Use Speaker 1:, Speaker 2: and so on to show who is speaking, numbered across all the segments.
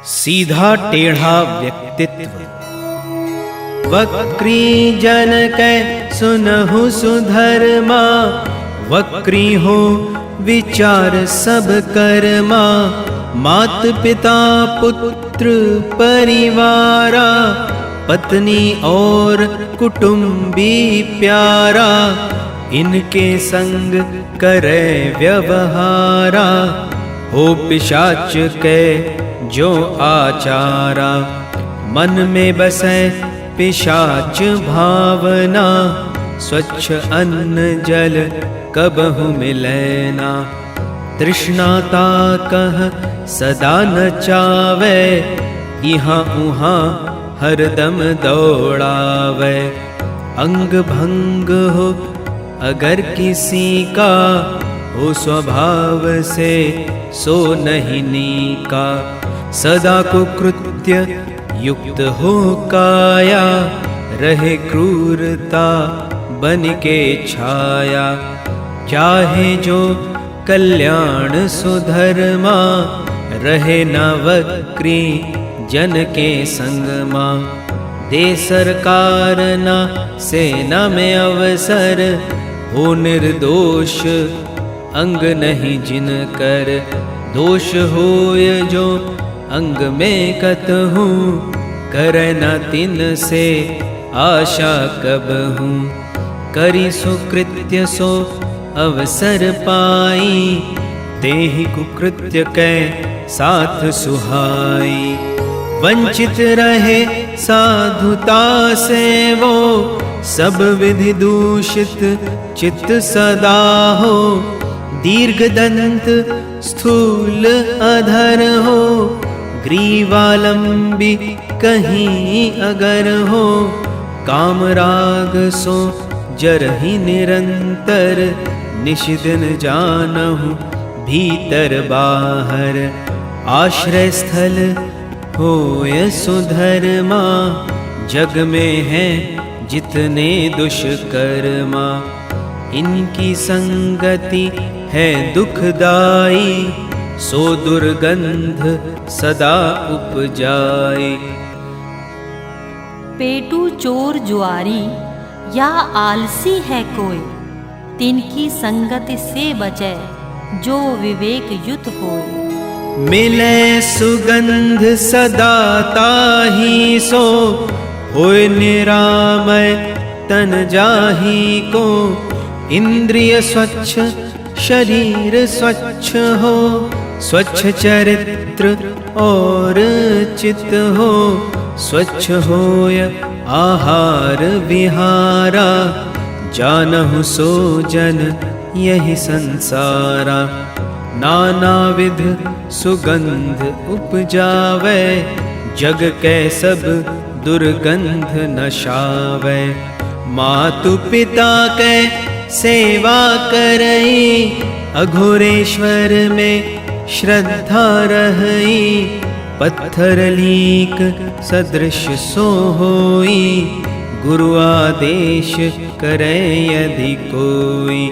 Speaker 1: सीधा टेढ़ा व्यक्तित्व। वक्री जन कै सुनहु सुधर्मा, वक्री हो विचार सब कर्मा। मात पिता पुत्र परिवारा, पत्नी और कुटुंबी प्यारा। इनके संग करे व्यवहारा, हो पिशाच के जो आचारा। मन में बसे पिशाच भावना, स्वच्छ अन्न जल कबहु मिलै ना। तृष्णाता कह सदा नचावे, यहाँ उहाँ हरदम दौड़ावे। अंग भंग हो अगर किसी का, हो स्वभाव से सो नहीं नीका। सदा कुकृत्य युक्त हो काया, रहे क्रूरता बन के छाया। चाहे जो कल्याण सुधर्मा, रहे न वक्री जन के संगमा। दे सरकार न सेना में अवसर, हो निर्दोष अंग नहीं जिन कर। दोष होय जो अंग में कतहु, करे न तिन से आशा कबहु। करी सुकृत्य सो अवसर पाई, तेहि कुकृत्य कै साथ सुहाई। वंचित रहे साधुता से वो, सब विधि दूषित चित्त सदा हो। दीर्घ दंत स्थूल अधर हो, ग्रीवालंबी कहीं अगर हो। काम राग सो जरहि निरंतर, निशिदिन जानहु भीतर बाहर। आश्रय स्थल होय सुधर्मा, जग में है जितने दुष्कर्मा। इनकी संगति है दुखदाई, सो दुर्गंध सदा उपजाए।
Speaker 2: पेटू चोर जुआरी या आलसी है कोई, तिनकी संगति से बचे जो विवेक युत होए।
Speaker 1: मिले सुगंध सदा ताहि सो, होय निरामय तन जाहि को। इंद्रिय स्वच्छ शरीर स्वच्छ हो, स्वच्छ चरित्र और चित्त हो। स्वच्छ होय आहार विहारा, जानहु सो जन यही संसारा। नाना विध सुगंध उपजावे, जग के सब दुर्गंध नशावे। मातु पिता के सेवा करई, अघोरेश्वर में श्रद्धा रहई। पत्थर लीक सदृश सो होई, गुरु आदेश करे यदि कोई।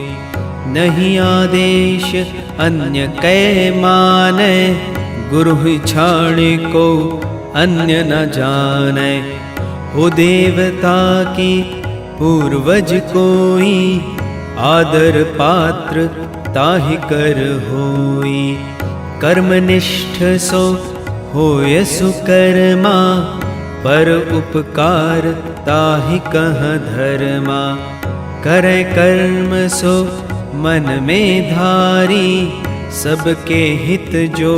Speaker 1: नहीं आदेश अन्य कै माने, गुरु छाणे को अन्य न जाने। हो देवता की पूर्वज कोई, आदर पात्र ताहि कर होई। कर्मनिष्ठ सो होय सुकर्मा, पर उपकार ताहि कह धर्मा। करे कर्म सो मन में धारी, सबके हित जो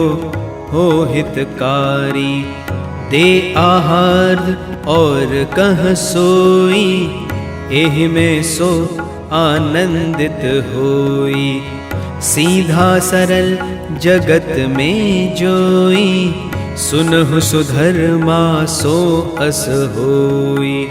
Speaker 1: हो हितकारी। दे आहार और कह सोई, एहि में सो आनंदित होई। सीधा सरल जगत में जोई, सुनहु सुधर्मा सो अस होई।